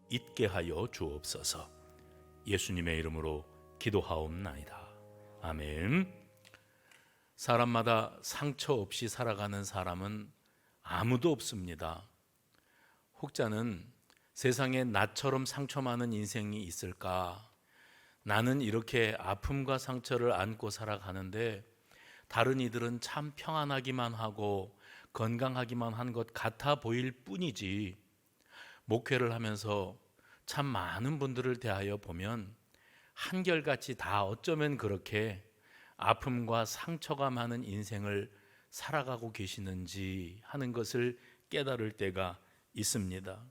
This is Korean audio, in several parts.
잊게 하여 주옵소서. 예수님의 이름으로 기도하옵나이다. 아멘. 사람마다 상처 없이 살아가는 사람은 아무도 없습니다. 혹자는 세상에 나처럼 상처 많은 인생이 있을까? 나는 이렇게 아픔과 상처를 안고 살아가는데 다른 이들은 참 평안하기만 하고 건강하기만 한 것 같아 보일 뿐이지, 목회를 하면서 참 많은 분들을 대하여 보면 한결같이 다 어쩌면 그렇게 아픔과 상처가 많은 인생을 살아가고 계시는지 하는 것을 깨달을 때가 있습니다.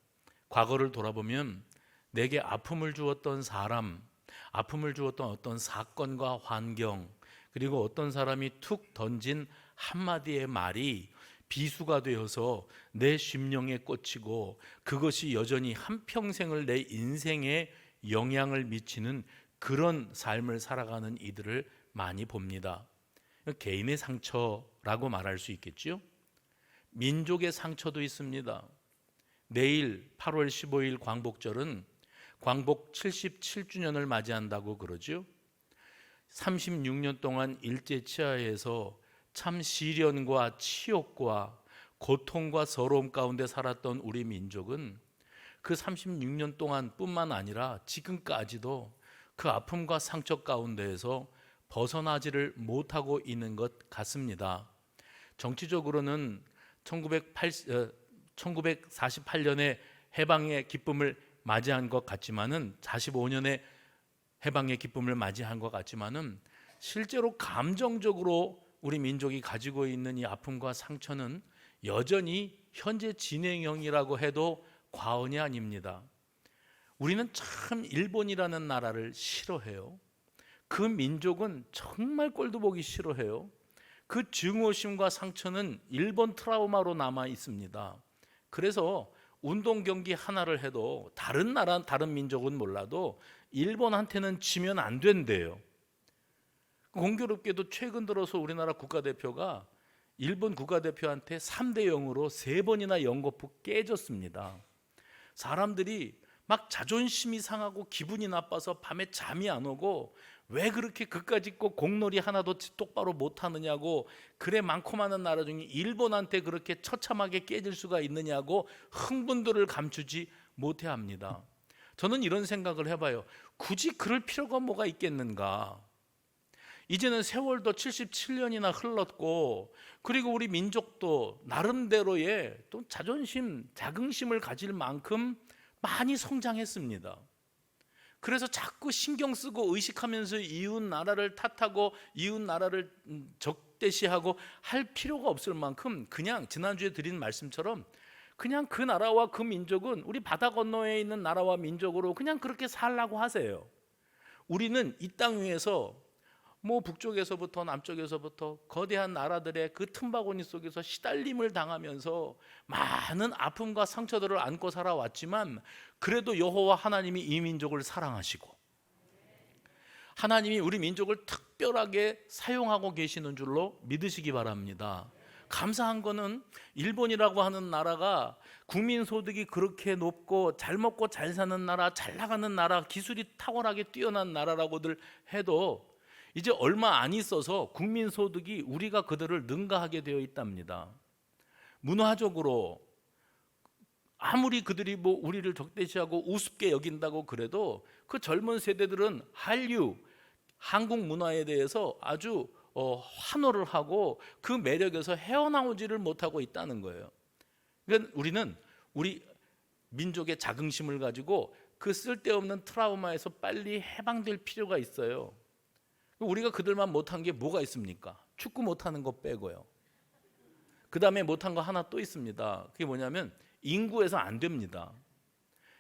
과거를 돌아보면 내게 아픔을 주었던 사람, 아픔을 주었던 어떤 사건과 환경, 그리고 어떤 사람이 툭 던진 한마디의 말이 비수가 되어서 내 심령에 꽂히고 그것이 여전히 한평생을 내 인생에 영향을 미치는 그런 삶을 살아가는 이들을 많이 봅니다. 개인의 상처라고 말할 수 있겠죠. 민족의 상처도 있습니다. 내일 8월 15일 광복절은 광복 77주년을 맞이한다고 그러죠. 36년 동안 일제치하에서 참 시련과 치욕과 고통과 서러움 가운데 살았던 우리 민족은 그 36년 동안 뿐만 아니라 지금까지도 그 아픔과 상처 가운데에서 벗어나지를 못하고 있는 것 같습니다. 정치적으로는 1948년에 해방의 기쁨을 맞이한 것 같지만은 45년에 해방의 기쁨을 맞이한 것 같지만은 실제로 감정적으로 우리 민족이 가지고 있는 이 아픔과 상처는 여전히 현재 진행형이라고 해도 과언이 아닙니다. 우리는 참 일본이라는 나라를 싫어해요. 그 민족은 정말 꼴도 보기 싫어해요. 그 증오심과 상처는 일본 트라우마로 남아 있습니다. 그래서 운동 경기 하나를 해도 다른 나라, 다른 민족은 몰라도 일본한테는 지면 안 된대요. 공교롭게도 최근 들어서 우리나라 국가대표가 일본 국가대표한테 3대 0으로 3번이나 연거푸 깨졌습니다. 사람들이 막 자존심이 상하고 기분이 나빠서 밤에 잠이 안 오고 왜 그렇게 그까짓 거 공놀이 하나도 똑바로 못하느냐고, 그래 많고 많은 나라 중에 일본한테 그렇게 처참하게 깨질 수가 있느냐고 흥분들을 감추지 못해합니다. 저는 이런 생각을 해봐요. 굳이 그럴 필요가 뭐가 있겠는가. 이제는 세월도 77년이나 흘렀고, 그리고 우리 민족도 나름대로의 또 자존심, 자긍심을 가질 만큼 많이 성장했습니다. 그래서 자꾸 신경 쓰고 의식하면서 이웃 나라를 탓하고 이웃 나라를 적대시하고 할 필요가 없을 만큼 그냥 지난주에 드린 말씀처럼 그냥 그 나라와 그 민족은 우리 바다 건너에 있는 나라와 민족으로 그냥 그렇게 살라고 하세요. 우리는 이 땅 위에서 뭐 북쪽에서부터 남쪽에서부터 거대한 나라들의 그 틈바구니 속에서 시달림을 당하면서 많은 아픔과 상처들을 안고 살아왔지만, 그래도 여호와 하나님이 이 민족을 사랑하시고 하나님이 우리 민족을 특별하게 사용하고 계시는 줄로 믿으시기 바랍니다. 감사한 거는 일본이라고 하는 나라가 국민 소득이 그렇게 높고 잘 먹고 잘 사는 나라, 잘 나가는 나라, 기술이 탁월하게 뛰어난 나라라고들 해도 이제 얼마 안 있어서 국민 소득이 우리가 그들을 능가하게 되어 있답니다. 문화적으로 아무리 그들이 뭐 우리를 적대시하고 우습게 여긴다고 그래도 그 젊은 세대들은 한류, 한국 문화에 대해서 아주 환호를 하고 그 매력에서 헤어나오지를 못하고 있다는 거예요. 그러니까 우리는 우리 민족의 자긍심을 가지고 그 쓸데없는 트라우마에서 빨리 해방될 필요가 있어요. 우리가 그들만 못한 게 뭐가 있습니까? 축구 못하는 거 빼고요. 그 다음에 못한 거 하나 또 있습니다. 그게 뭐냐면 인구에서 안 됩니다.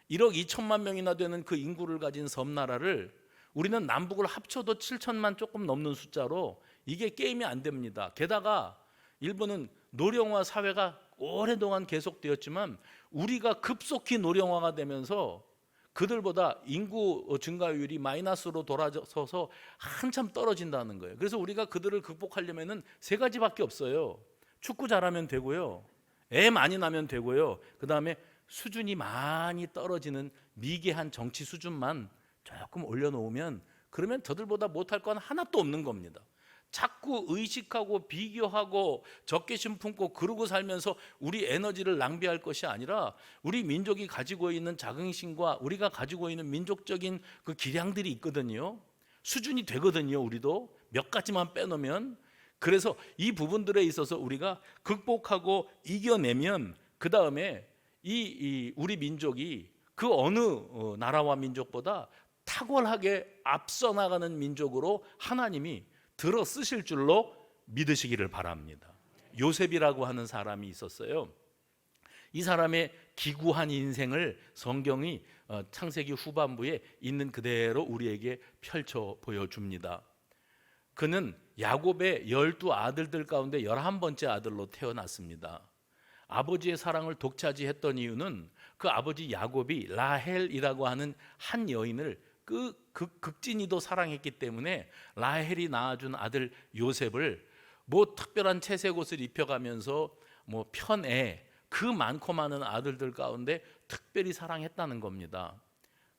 1억 2천만 명이나 되는 그 인구를 가진 섬나라를 우리는 남북을 합쳐도 7천만 조금 넘는 숫자로 이게 게임이 안 됩니다. 게다가 일본은 노령화 사회가 오랫동안 계속되었지만 우리가 급속히 노령화가 되면서 그들보다 인구 증가율이 마이너스로 돌아서서 한참 떨어진다는 거예요. 그래서 우리가 그들을 극복하려면 3가지밖에 없어요. 축구 잘하면 되고요, 애 많이 나면 되고요, 그 다음에 수준이 많이 떨어지는 미개한 정치 수준만 조금 올려놓으면 그러면 저들보다 못할 건 하나도 없는 겁니다. 자꾸 의식하고 비교하고 적개심 품고 그러고 살면서 우리 에너지를 낭비할 것이 아니라 우리 민족이 가지고 있는 자긍심과 우리가 가지고 있는 민족적인 그 기량들이 있거든요. 수준이 되거든요. 우리도 몇 가지만 빼놓으면. 그래서 이 부분들에 있어서 우리가 극복하고 이겨내면 그 다음에 이 우리 민족이 그 어느 나라와 민족보다 탁월하게 앞서 나가는 민족으로 하나님이 들어 쓰실 줄로 믿으시기를 바랍니다. 요셉이라고 하는 사람이 있었어요. 이 사람의 기구한 인생을 성경이 창세기 후반부에 있는 그대로 우리에게 펼쳐 보여줍니다. 그는 야곱의 12아들들 가운데 11번째 아들로 태어났습니다. 아버지의 사랑을 독차지했던 이유는 그 아버지 야곱이 라헬이라고 하는 한 여인을 극진히도 사랑했기 때문에 라헬이 낳아준 아들 요셉을 뭐 특별한 채색 옷을 입혀가면서 뭐 편애 그 많고 많은 아들들 가운데 특별히 사랑했다는 겁니다.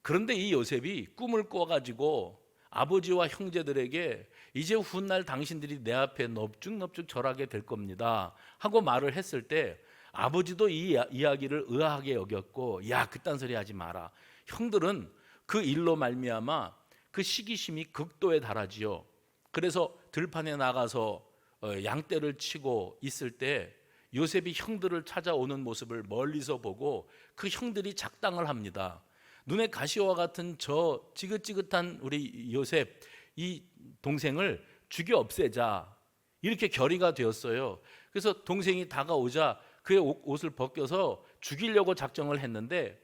그런데 이 요셉이 꿈을 꿔가지고 아버지와 형제들에게 이제 훗날 당신들이 내 앞에 넙죽넙죽 절하게 될 겁니다 하고 말을 했을 때 아버지도 이 이야기를 의아하게 여겼고 야 그딴 소리 하지 마라. 형들은 그 일로 말미암아 그 시기심이 극도에 달하지요. 그래서 들판에 나가서 양떼를 치고 있을 때 요셉이 형들을 찾아오는 모습을 멀리서 보고 그 형들이 작당을 합니다. 눈에 가시와 같은 저 지긋지긋한 우리 요셉 이 동생을 죽여 없애자 이렇게 결의가 되었어요. 그래서 동생이 다가오자 그의 옷을 벗겨서 죽이려고 작정을 했는데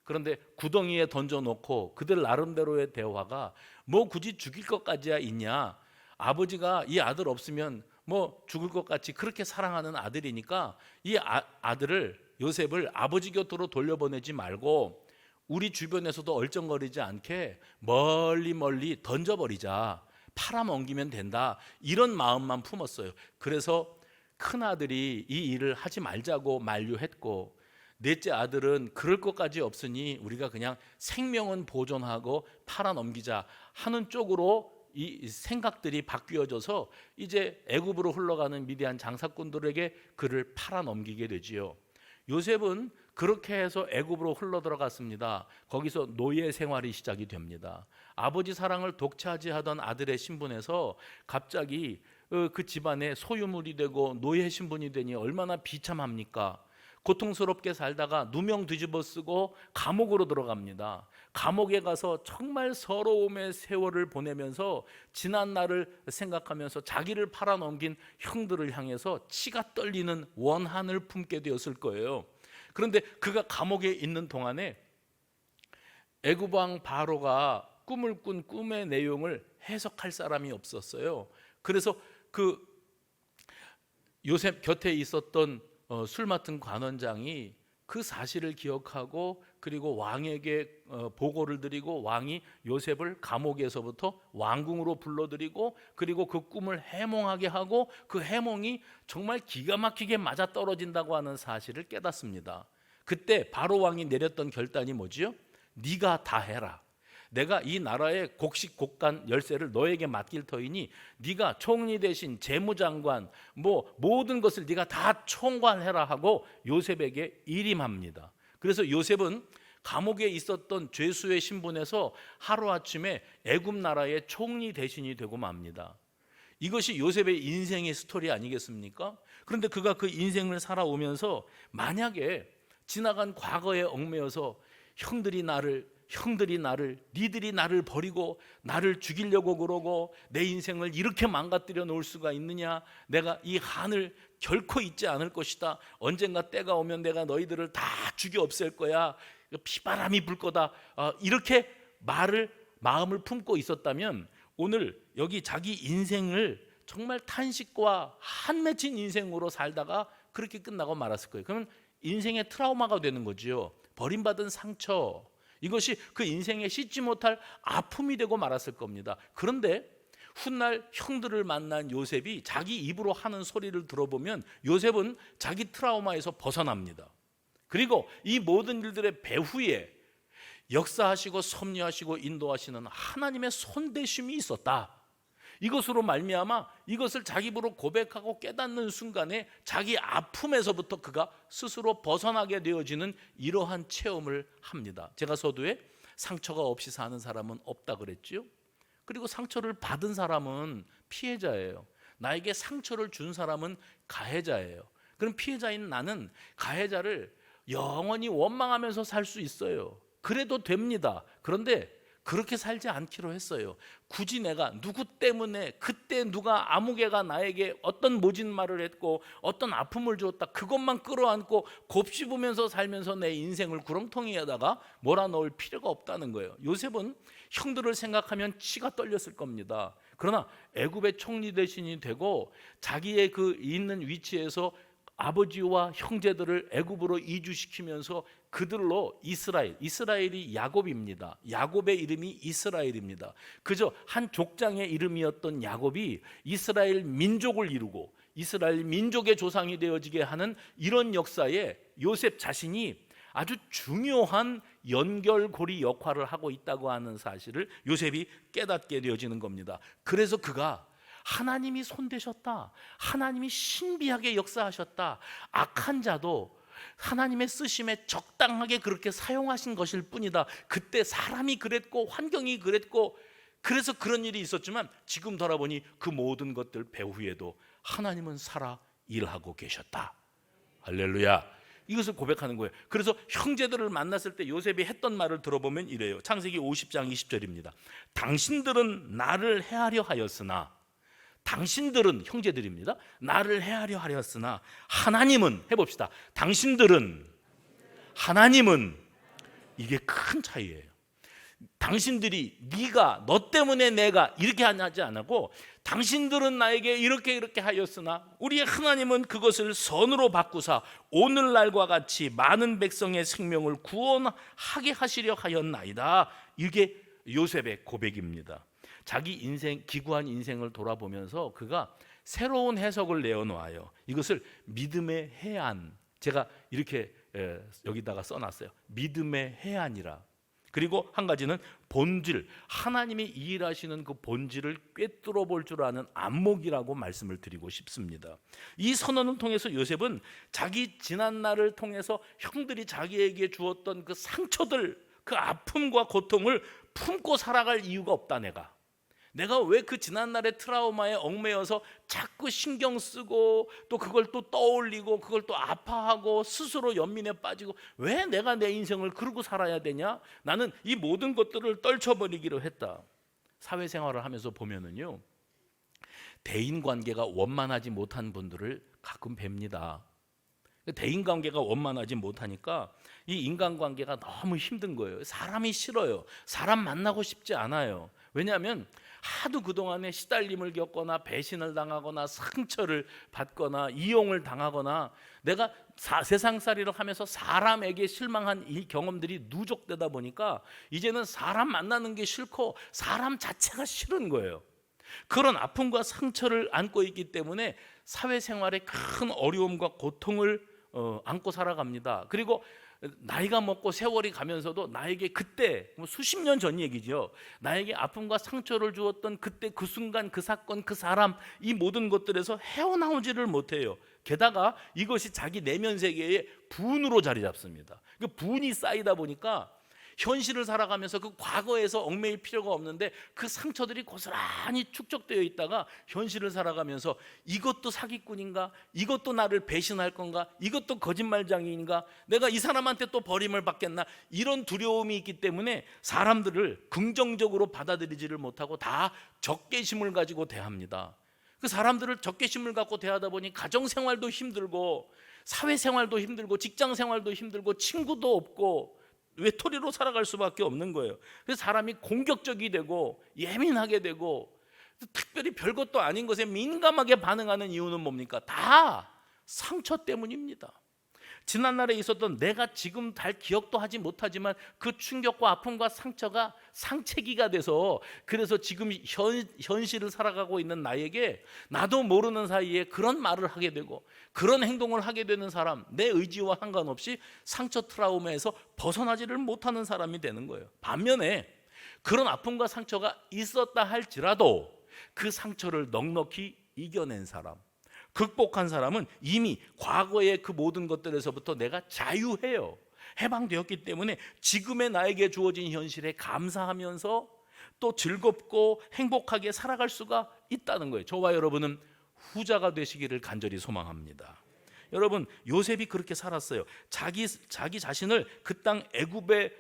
그런데 구덩이에 던져놓고 그들 나름대로의 대화가 뭐 굳이 죽일 것까지야 있냐. 아버지가 이 아들 없으면 뭐 죽을 것 같이 그렇게 사랑하는 아들이니까 이 아들을 요셉을 아버지 곁으로 돌려보내지 말고 우리 주변에서도 얼쩡거리지 않게 멀리 던져버리자. 팔아넘기면 된다. 이런 마음만 품었어요. 그래서 큰아들이 이 일을 하지 말자고 만류했고 넷째 아들은 그럴 것까지 없으니 우리가 그냥 생명은 보존하고 팔아넘기자 하는 쪽으로 이 생각들이 바뀌어져서 이제 애굽으로 흘러가는 미디안 장사꾼들에게 그를 팔아넘기게 되지요. 요셉은 그렇게 해서 애굽으로 흘러 들어갔습니다. 거기서 노예 생활이 시작이 됩니다. 아버지 사랑을 독차지하던 아들의 신분에서 갑자기 그 집안의 소유물이 되고 노예 신분이 되니 얼마나 비참합니까? 고통스럽게 살다가 누명 뒤집어 쓰고 감옥으로 들어갑니다. 감옥에 가서 정말 서러움의 세월을 보내면서 지난 날을 생각하면서 자기를 팔아넘긴 형들을 향해서 치가 떨리는 원한을 품게 되었을 거예요. 그런데 그가 감옥에 있는 동안에 애굽 왕 바로가 꿈을 꾼 꿈의 내용을 해석할 사람이 없었어요. 그래서 그 요셉 곁에 있었던 술 맡은 관원장이 그 사실을 기억하고 그리고 왕에게 보고를 드리고 왕이 요셉을 감옥에서부터 왕궁으로 불러들이고 그리고 그 꿈을 해몽하게 하고 그 해몽이 정말 기가 막히게 맞아떨어진다고 하는 사실을 깨닫습니다. 그때 바로 왕이 내렸던 결단이 뭐지요? 네가 다 해라. 내가 이 나라의 곡식곡간 열쇠를 너에게 맡길 터이니 네가 총리 대신 재무장관 뭐 모든 것을 네가 다 총괄해라 하고 요셉에게 일임합니다. 그래서 요셉은 감옥에 있었던 죄수의 신분에서 하루아침에 애굽 나라의 총리 대신이 되고 맙니다. 이것이 요셉의 인생의 스토리 아니겠습니까? 그런데 그가 그 인생을 살아오면서 만약에 지나간 과거에 얽매여서 형들이 니들이 나를 버리고 나를 죽이려고 그러고 내 인생을 이렇게 망가뜨려 놓을 수가 있느냐. 내가 이 한을 결코 잊지 않을 것이다. 언젠가 때가 오면 내가 너희들을 다 죽여 없앨 거야. 피바람이 불 거다. 이렇게 마음을 품고 있었다면 오늘 여기 자기 인생을 정말 탄식과 한 맺힌 인생으로 살다가 그렇게 끝나고 말았을 거예요. 그러면 인생의 트라우마가 되는 거지요. 버림받은 상처, 이것이 그 인생에 씻지 못할 아픔이 되고 말았을 겁니다. 그런데 훗날 형들을 만난 요셉이 자기 입으로 하는 소리를 들어보면 요셉은 자기 트라우마에서 벗어납니다. 그리고 이 모든 일들의 배후에 역사하시고 섭리하시고 인도하시는 하나님의 손대심이 있었다. 이것으로 말미암아 이것을 자기 입으로 고백하고 깨닫는 순간에 자기 아픔에서부터 그가 스스로 벗어나게 되어지는 이러한 체험을 합니다. 제가 서두에 상처가 없이 사는 사람은 없다 그랬죠. 그리고 상처를 받은 사람은 피해자예요. 나에게 상처를 준 사람은 가해자예요. 그럼 피해자인 나는 가해자를 영원히 원망하면서 살 수 있어요. 그래도 됩니다. 그런데 그렇게 살지 않기로 했어요. 굳이 내가 누구 때문에 그때 누가 아무개가 나에게 어떤 모진 말을 했고 어떤 아픔을 주었다, 그것만 끌어안고 곱씹으면서 살면서 내 인생을 구렁텅이에다가 몰아넣을 필요가 없다는 거예요. 요셉은 형들을 생각하면 치가 떨렸을 겁니다. 그러나 애굽의 총리 대신이 되고 자기의 그 있는 위치에서 아버지와 형제들을 애굽으로 이주시키면서 그들로 이스라엘이 야곱입니다. 야곱의 이름이 이스라엘입니다. 그저 한 족장의 이름이었던 야곱이 이스라엘 민족을 이루고 이스라엘 민족의 조상이 되어지게 하는 이런 역사에 요셉 자신이 아주 중요한 연결고리 역할을 하고 있다고 하는 사실을 요셉이 깨닫게 되어지는 겁니다. 그래서 그가 하나님이 손대셨다, 하나님이 신비하게 역사하셨다, 악한 자도 하나님의 쓰심에 적당하게 그렇게 사용하신 것일 뿐이다. 그때 사람이 그랬고 환경이 그랬고 그래서 그런 일이 있었지만 지금 돌아보니 그 모든 것들 배후에도 하나님은 살아 일하고 계셨다. 할렐루야. 이것을 고백하는 거예요. 그래서 형제들을 만났을 때 요셉이 했던 말을 들어보면 이래요. 창세기 50장 20절입니다. 당신들은 나를 해하려 하였으나, 당신들은 형제들입니다. 나를 해하려 하였으나 하나님은, 해봅시다. 당신들은, 하나님은, 이게 큰 차이예요. 당신들이, 네가, 너 때문에 내가 이렇게 하지 않고 당신들은 나에게 이렇게 하였으나 우리의 하나님은 그것을 선으로 바꾸사 오늘날과 같이 많은 백성의 생명을 구원하게 하시려 하였나이다. 이게 요셉의 고백입니다. 자기 인생, 기구한 인생을 돌아보면서 그가 새로운 해석을 내어놓아요. 이것을 믿음의 해안, 제가 이렇게 여기다가 써놨어요. 믿음의 해안이라. 그리고 한 가지는 본질, 하나님이 일하시는 그 본질을 꿰뚫어 볼 줄 아는 안목이라고 말씀을 드리고 싶습니다. 이 선언을 통해서 요셉은 자기 지난 날을 통해서 형들이 자기에게 주었던 그 상처들, 그 아픔과 고통을 품고 살아갈 이유가 없다. 내가 왜 그 지난날의 트라우마에 얽매여서 자꾸 신경 쓰고 또 그걸 또 떠올리고 그걸 또 아파하고 스스로 연민에 빠지고 왜 내가 내 인생을 그러고 살아야 되냐? 나는 이 모든 것들을 떨쳐버리기로 했다. 사회생활을 하면서 보면은요, 대인관계가 원만하지 못한 분들을 가끔 뵙니다. 대인관계가 원만하지 못하니까 이 인간관계가 너무 힘든 거예요. 사람이 싫어요. 사람 만나고 싶지 않아요. 왜냐하면 하도 그동안에 시달림을 겪거나 배신을 당하거나 상처를 받거나 이용을 당하거나 내가 세상살이를 하면서 사람에게 실망한 이 경험들이 누적되다 보니까 이제는 사람 만나는 게 싫고 사람 자체가 싫은 거예요. 그런 아픔과 상처를 안고 있기 때문에 사회생활에 큰 어려움과 고통을 안고 살아갑니다. 그리고 나이가 먹고 세월이 가면서도 나에게 그때 수십 년 전 얘기죠. 나에게 아픔과 상처를 주었던 그때 그 순간 그 사건 그 사람 이 모든 것들에서 헤어나오지를 못해요. 게다가 이것이 자기 내면 세계에 분으로 자리 잡습니다. 그 분이 쌓이다 보니까 현실을 살아가면서 그 과거에서 얽매일 필요가 없는데 그 상처들이 고스란히 축적되어 있다가 현실을 살아가면서 이것도 사기꾼인가? 이것도 나를 배신할 건가? 이것도 거짓말장애인가? 내가 이 사람한테 또 버림을 받겠나? 이런 두려움이 있기 때문에 사람들을 긍정적으로 받아들이지를 못하고 다 적개심을 가지고 대합니다. 그 사람들을 적개심을 갖고 대하다 보니 가정생활도 힘들고 사회생활도 힘들고 직장생활도 힘들고 친구도 없고 외톨이로 살아갈 수밖에 없는 거예요. 그래서 사람이 공격적이 되고 예민하게 되고 특별히 별것도 아닌 것에 민감하게 반응하는 이유는 뭡니까? 다 상처 때문입니다. 지난날에 있었던 내가 지금 잘 기억도 하지 못하지만 그 충격과 아픔과 상처가 상체기가 돼서 그래서 지금 현실을 살아가고 있는 나에게 나도 모르는 사이에 그런 말을 하게 되고 그런 행동을 하게 되는 사람, 내 의지와 상관없이 상처 트라우마에서 벗어나지를 못하는 사람이 되는 거예요. 반면에 그런 아픔과 상처가 있었다 할지라도 그 상처를 넉넉히 이겨낸 사람, 극복한 사람은 이미 과거의 그 모든 것들에서부터 내가 자유해요. 해방되었기 때문에 지금의 나에게 주어진 현실에 감사하면서 또 즐겁고 행복하게 살아갈 수가 있다는 거예요. 저와 여러분은 후자가 되시기를 간절히 소망합니다. 여러분, 요셉이 그렇게 살았어요. 자기 자신을 그 땅 애굽에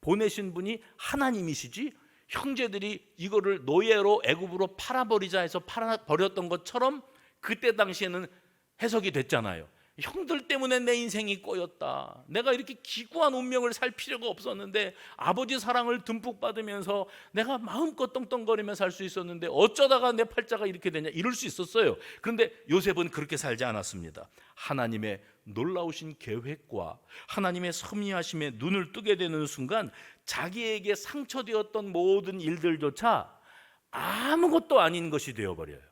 보내신 분이 하나님이시지, 형제들이 이거를 노예로 애굽으로 팔아버리자 해서 팔아버렸던 것처럼 그때 당시에는 해석이 됐잖아요. 형들 때문에 내 인생이 꼬였다. 내가 이렇게 기구한 운명을 살 필요가 없었는데 아버지 사랑을 듬뿍 받으면서 내가 마음껏 떵떵거리며 살 수 있었는데 어쩌다가 내 팔자가 이렇게 되냐, 이럴 수 있었어요. 그런데 요셉은 그렇게 살지 않았습니다. 하나님의 놀라우신 계획과 하나님의 섭리하심에 눈을 뜨게 되는 순간 자기에게 상처되었던 모든 일들조차 아무것도 아닌 것이 되어버려요.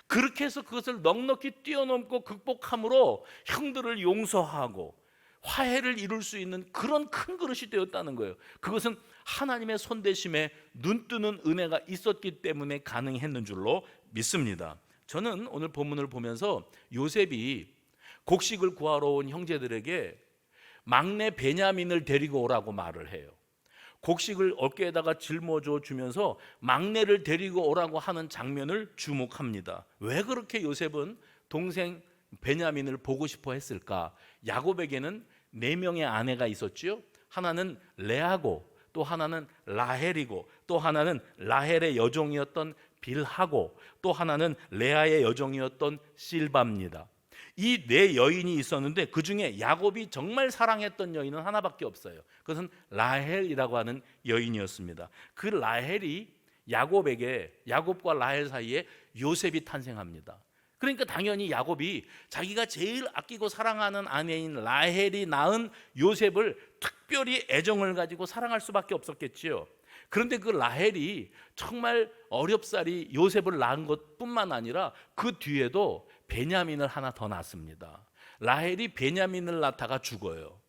그렇게 해서 그것을 넉넉히 뛰어넘고 극복함으로 형들을 용서하고 화해를 이룰 수 있는 그런 큰 그릇이 되었다는 거예요. 그것은 하나님의 손대심에 눈뜨는 은혜가 있었기 때문에 가능했는 줄로 믿습니다. 저는 오늘 본문을 보면서 요셉이 곡식을 구하러 온 형제들에게 막내 베냐민을 데리고 오라고 말을 해요. 곡식을 어깨에다가 짊어져 주면서 막내를 데리고 오라고 하는 장면을 주목합니다. 왜 그렇게 요셉은 동생 베냐민을 보고 싶어 했을까? 야곱에게는 4명의 아내가 있었지요. 하나는 레아고, 또 하나는 라헬이고, 또 하나는 라헬의 여종이었던 빌하고, 또 하나는 레아의 여종이었던 실바입니다. 이 4여인이 있었는데 그 중에 야곱이 정말 사랑했던 여인은 하나밖에 없어요. 그것은 라헬이라고 하는 여인이었습니다. 그 라헬이 야곱과 라헬 사이에 요셉이 탄생합니다. 그러니까 당연히 야곱이 자기가 제일 아끼고 사랑하는 아내인 라헬이 낳은 요셉을 특별히 애정을 가지고 사랑할 수밖에 없었겠지요. 그런데 그 라헬이 정말 어렵사리 요셉을 낳은 것뿐만 아니라 그 뒤에도 베냐민을 하나 더 낳습니다. 라헬이 베냐민을 낳다가 죽어요.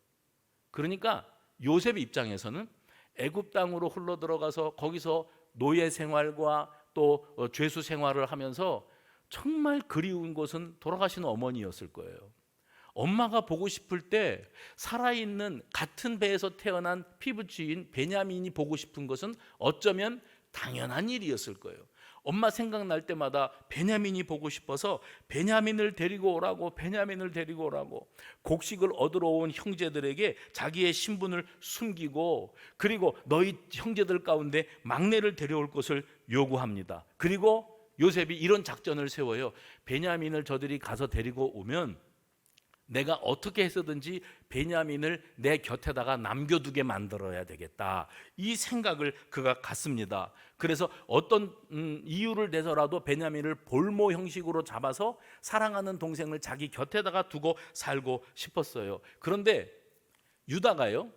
그러니까 요셉 입장에서는 애굽 땅으로 흘러 들어가서 거기서 노예 생활과 또 죄수 생활을 하면서 정말 그리운 곳은 돌아가신 어머니였을 거예요. 엄마가 보고 싶을 때 살아있는 같은 배에서 태어난 피부치인 베냐민이 보고 싶은 것은 어쩌면 당연한 일이었을 거예요. 엄마 생각날 때마다 베냐민이 보고 싶어서 베냐민을 데리고 오라고 곡식을 얻으러 온 형제들에게 자기의 신분을 숨기고 그리고 너희 형제들 가운데 막내를 데려올 것을 요구합니다. 그리고 요셉이 이런 작전을 세워요. 베냐민을 저들이 가서 데리고 오면 내가 어떻게 해서든지 베냐민을 내 곁에다가 남겨두게 만들어야 되겠다, 이 생각을 그가 갖습니다. 그래서 어떤 이유를 내서라도 베냐민을 볼모 형식으로 잡아서 사랑하는 동생을 자기 곁에다가 두고 살고 싶었어요. 그런데 유다가요,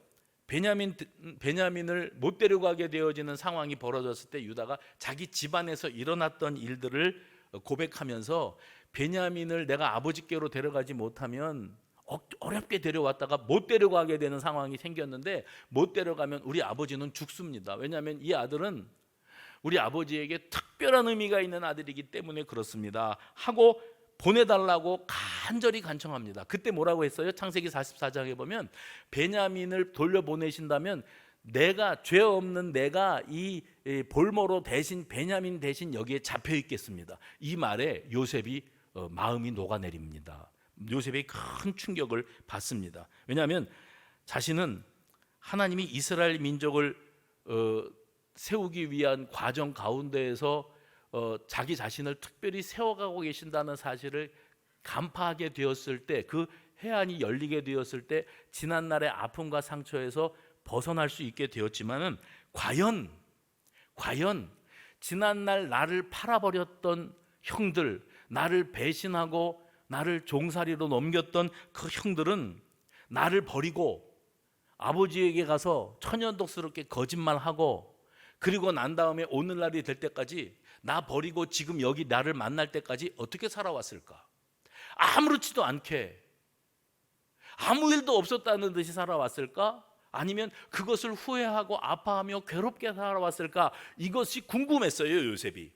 베냐민을 못 데려가게 되어지는 상황이 벌어졌을 때 유다가 자기 집안에서 일어났던 일들을 고백하면서 베냐민을 내가 아버지께로 데려가지 못하면 어렵게 데려왔다가 못 데려가게 되는 상황이 생겼는데 못 데려가면 우리 아버지는 죽습니다. 왜냐하면 이 아들은 우리 아버지에게 특별한 의미가 있는 아들이기 때문에 그렇습니다 하고 보내달라고 간절히 간청합니다. 그때 뭐라고 했어요? 창세기 44장에 보면 베냐민을 돌려보내신다면 내가 죄 없는 내가 이 볼모로 대신 베냐민 대신 여기에 잡혀 있겠습니다. 이 말에 요셉이 마음이 녹아내립니다. 요셉이 큰 충격을 받습니다. 왜냐하면 자신은 하나님이 이스라엘 민족을 세우기 위한 과정 가운데에서 자기 자신을 특별히 세워가고 계신다는 사실을 간파하게 되었을 때, 그 해안이 열리게 되었을 때 지난날의 아픔과 상처에서 벗어날 수 있게 되었지만은 과연 지난날 나를 팔아버렸던 형들, 나를 배신하고 나를 종살이로 넘겼던 그 형들은 나를 버리고 아버지에게 가서 천연덕스럽게 거짓말하고, 그리고 난 다음에 오늘날이 될 때까지 나 버리고 지금 여기 나를 만날 때까지 어떻게 살아왔을까? 아무렇지도 않게 아무 일도 없었다는 듯이 살아왔을까? 아니면 그것을 후회하고 아파하며 괴롭게 살아왔을까? 이것이 궁금했어요, 요셉이.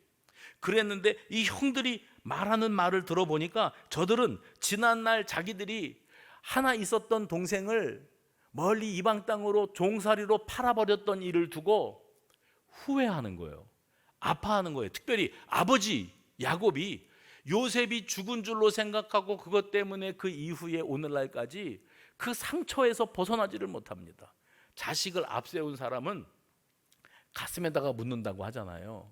그랬는데 이 형들이 말하는 말을 들어보니까 저들은 지난날 자기들이 하나 있었던 동생을 멀리 이방 땅으로 종살이로 팔아버렸던 일을 두고 후회하는 거예요. 아파하는 거예요. 특별히 아버지 야곱이 요셉이 죽은 줄로 생각하고 그것 때문에 그 이후에 오늘날까지 그 상처에서 벗어나지를 못합니다. 자식을 앞세운 사람은 가슴에다가 묻는다고 하잖아요.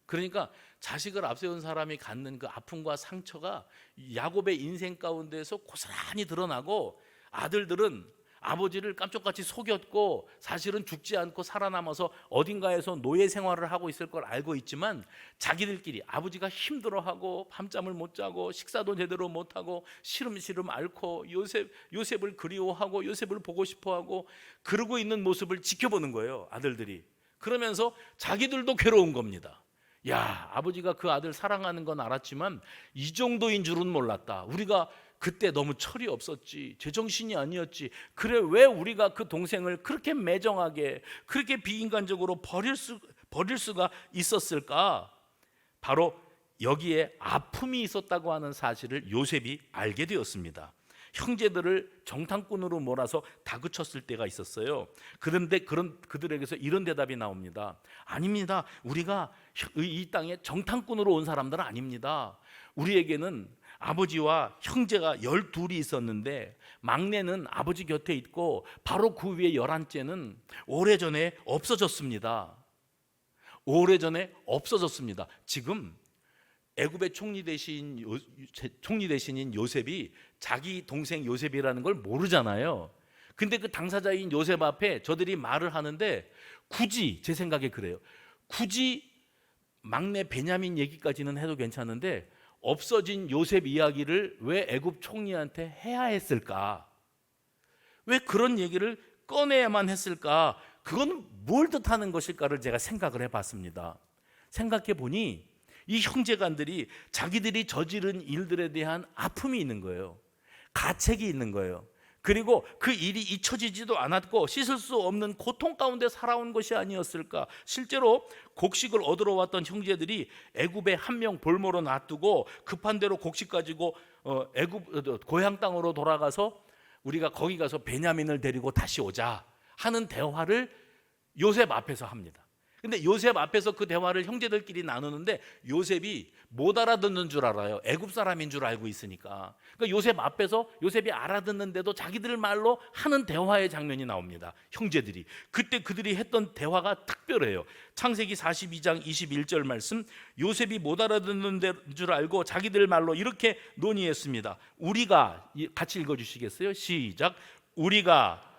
그러니까 자식을 앞세운 사람이 갖는 그 아픔과 상처가 야곱의 인생 가운데서 고스란히 드러나고, 아들들은 아버지를 깜짝같이 속였고 사실은 죽지 않고 살아남아서 어딘가에서 노예 생활을 하고 있을 걸 알고 있지만, 자기들끼리 아버지가 힘들어하고 밤잠을 못 자고 식사도 제대로 못하고 시름시름 앓고 요셉을 그리워하고 요셉을 보고 싶어하고 그러고 있는 모습을 지켜보는 거예요, 아들들이. 그러면서 자기들도 괴로운 겁니다. 야, 아버지가 그 아들 사랑하는 건 알았지만 이 정도인 줄은 몰랐다. 우리가 그때 너무 철이 없었지, 제정신이 아니었지. 그래, 왜 우리가 그 동생을 그렇게 매정하게, 그렇게 비인간적으로 버릴 수가 있었을까? 바로 여기에 아픔이 있었다고 하는 사실을 요셉이 알게 되었습니다. 형제들을 정탐꾼으로 몰아서 다그쳤을 때가 있었어요. 그런데 그들에게서 이런 대답이 나옵니다. 아닙니다. 우리가 이 땅에 정탐꾼으로 온 사람들은 아닙니다. 우리에게는 아버지와 형제가 12이 있었는데 막내는 아버지 곁에 있고 바로 그 위에 11째는 오래전에 없어졌습니다. 오래전에 없어졌습니다. 지금 애굽의 총리 대신인 요셉이 자기 동생 요셉이라는 걸 모르잖아요. 근데 그 당사자인 요셉 앞에 저들이 말을 하는데, 굳이, 제 생각에 그래요, 굳이 막내 베냐민 얘기까지는 해도 괜찮은데 없어진 요셉 이야기를 왜 애굽 총리한테 해야 했을까? 왜 그런 얘기를 꺼내야만 했을까? 그건 뭘 뜻하는 것일까를 제가 생각을 해봤습니다. 생각해 보니 이 형제간들이 자기들이 저지른 일들에 대한 아픔이 있는 거예요. 가책이 있는 거예요. 그리고 그 일이 잊혀지지도 않았고 씻을 수 없는 고통 가운데 살아온 것이 아니었을까. 실제로 곡식을 얻으러 왔던 형제들이 애굽에 한 명 볼모로 놔두고 급한 대로 곡식 가지고 애굽 고향 땅으로 돌아가서 우리가 거기 가서 베냐민을 데리고 다시 오자 하는 대화를 요셉 앞에서 합니다. 근데 요셉 앞에서 그 대화를 형제들끼리 나누는데 요셉이 못 알아듣는 줄 알아요. 애굽 사람인 줄 알고 있으니까. 그러니까 요셉 앞에서 요셉이 알아듣는데도 자기들 말로 하는 대화의 장면이 나옵니다. 형제들이. 그때 그들이 했던 대화가 특별해요. 창세기 42장 21절 말씀, 요셉이 못 알아듣는 줄 알고 자기들 말로 이렇게 논의했습니다. 우리가, 같이 읽어주시겠어요? 시작. 우리가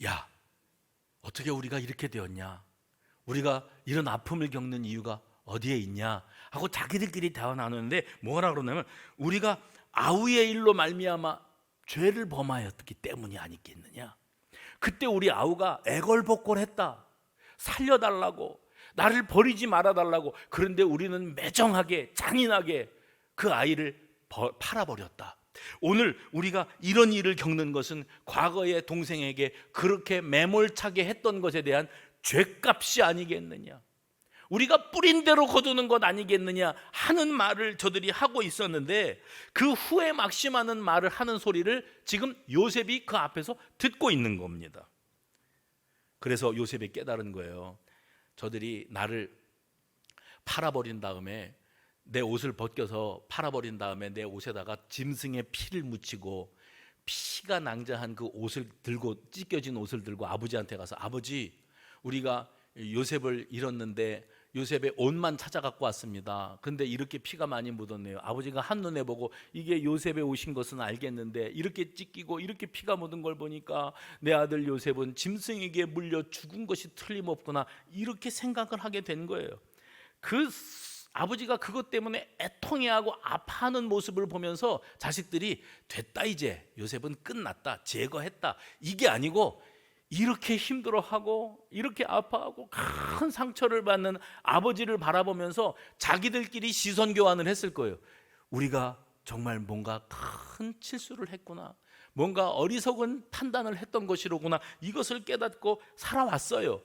야, 어떻게 우리가 이렇게 되었냐? 우리가 이런 아픔을 겪는 이유가 어디에 있냐? 하고 자기들끼리 대화 나누는데 뭐라 그러냐면, 우리가 아우의 일로 말미암아 죄를 범하였기 때문이 아니겠느냐? 그때 우리 아우가 애걸복걸했다. 살려달라고, 나를 버리지 말아달라고. 그런데 우리는 매정하게, 잔인하게 그 아이를 팔아버렸다. 오늘 우리가 이런 일을 겪는 것은 과거의 동생에게 그렇게 매몰차게 했던 것에 대한 죄값이 아니겠느냐, 우리가 뿌린 대로 거두는 것 아니겠느냐 하는 말을 저들이 하고 있었는데, 그 후에 막심하는 말을 하는 소리를 지금 요셉이 그 앞에서 듣고 있는 겁니다. 그래서 요셉이 깨달은 거예요. 저들이 나를 팔아버린 다음에, 내 옷을 벗겨서 팔아버린 다음에 내 옷에다가 짐승의 피를 묻히고 피가 낭자한 그 옷을 들고, 찢겨진 옷을 들고 아버지한테 가서, 아버지, 우리가 요셉을 잃었는데 요셉의 옷만 찾아갖고 왔습니다. 근데 이렇게 피가 많이 묻었네요. 아버지가 한눈에 보고 이게 요셉의 옷인 것은 알겠는데 이렇게 찢기고 이렇게 피가 묻은 걸 보니까 내 아들 요셉은 짐승에게 물려 죽은 것이 틀림없구나, 이렇게 생각을 하게 된 거예요. 그 아버지가 그것 때문에 애통해하고 아파하는 모습을 보면서 자식들이 됐다, 이제 요셉은 끝났다, 제거했다, 이게 아니고 이렇게 힘들어하고 이렇게 아파하고 큰 상처를 받는 아버지를 바라보면서 자기들끼리 시선 교환을 했을 거예요. 우리가 정말 뭔가 큰 실수를 했구나, 뭔가 어리석은 판단을 했던 것이로구나, 이것을 깨닫고 살아왔어요.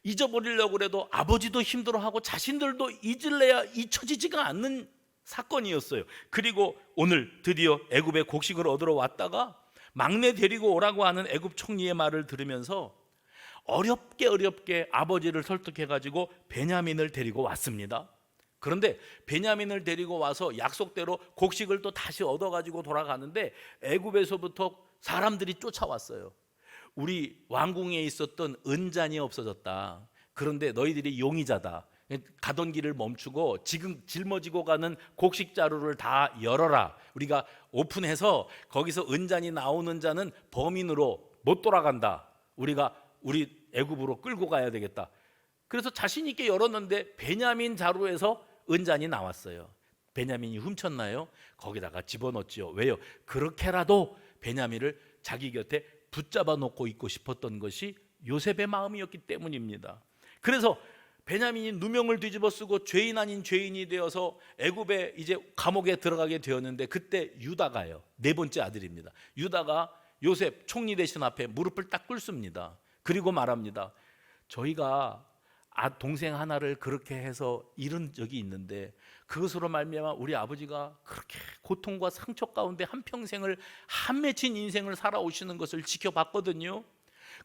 잊어버리려고 해도 아버지도 힘들어하고 자신들도 잊을래야 잊혀지지가 않는 사건이었어요. 그리고 오늘 드디어 애굽의 곡식을 얻으러 왔다가 막내 데리고 오라고 하는 애굽 총리의 말을 들으면서 어렵게 아버지를 설득해가지고 베냐민을 데리고 왔습니다. 그런데 베냐민을 데리고 와서 약속대로 곡식을 또 다시 얻어가지고 돌아가는데 애굽에서부터 사람들이 쫓아왔어요. 우리 왕궁에 있었던 은잔이 없어졌다. 그런데 너희들이 용의자다. 가던 길을 멈추고 지금 짊어지고 가는 곡식 자루를 다 열어라. 우리가 오픈해서 거기서 은잔이 나오는 자는 범인으로 못 돌아간다. 우리가 우리 애굽으로 끌고 가야 되겠다. 그래서 자신 있게 열었는데 베냐민 자루에서 은잔이 나왔어요. 베냐민이 훔쳤나요? 거기다가 집어넣었지요. 왜요? 그렇게라도 베냐민을 자기 곁에 붙잡아 놓고 있고 싶었던 것이 요셉의 마음이었기 때문입니다. 그래서 베냐민이 누명을 뒤집어 쓰고 죄인 아닌 죄인이 되어서 애굽에 이제 감옥에 들어가게 되었는데, 그때 유다가요, 네 번째 아들입니다. 유다가 요셉 총리 대신 앞에 무릎을 딱 꿇습니다. 그리고 말합니다. 저희가 동생 하나를 그렇게 해서 잃은 적이 있는데 그것으로 말미암아 우리 아버지가 그렇게 고통과 상처 가운데 한평생을 한 맺힌 인생을 살아오시는 것을 지켜봤거든요.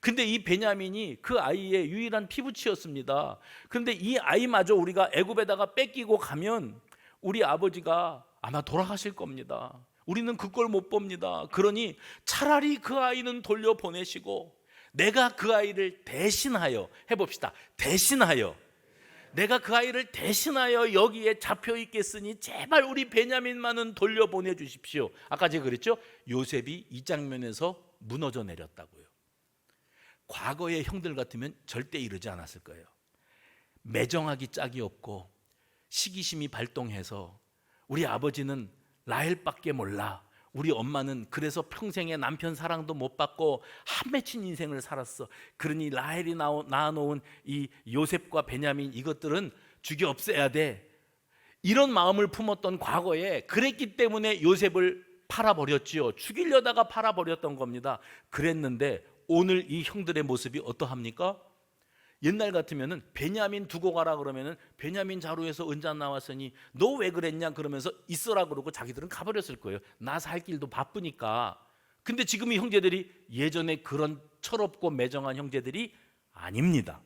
근데 이 베냐민이 그 아이의 유일한 피부치였습니다. 그런데 이 아이마저 우리가 애굽에다가 뺏기고 가면 우리 아버지가 아마 돌아가실 겁니다. 우리는 그걸 못 봅니다. 그러니 차라리 그 아이는 돌려보내시고 내가 그 아이를 대신하여, 해봅시다, 대신하여, 내가 그 아이를 대신하여 여기에 잡혀 있겠으니 제발 우리 베냐민만은 돌려보내 주십시오. 아까 제가 그랬죠? 요셉이 이 장면에서 무너져 내렸다고요. 과거의 형들 같으면 절대 이러지 않았을 거예요. 매정하기 짝이 없고 시기심이 발동해서 우리 아버지는 라헬밖에 몰라, 우리 엄마는 그래서 평생에 남편 사랑도 못 받고 한 맺힌 인생을 살았어, 그러니 라헬이 낳아놓은 이 요셉과 베냐민 이것들은 죽여 없애야 돼, 이런 마음을 품었던 과거에 그랬기 때문에 요셉을 팔아버렸지요. 죽이려다가 팔아버렸던 겁니다. 그랬는데 오늘 이 형들의 모습이 어떠합니까? 옛날 같으면은 베냐민 두고 가라 그러면은 베냐민 자루에서 은잔 나왔으니 너 왜 그랬냐 그러면서 있어라 그러고 자기들은 가버렸을 거예요. 나 살 길도 바쁘니까. 근데 지금 이 형제들이 예전에 그런 철없고 매정한 형제들이 아닙니다.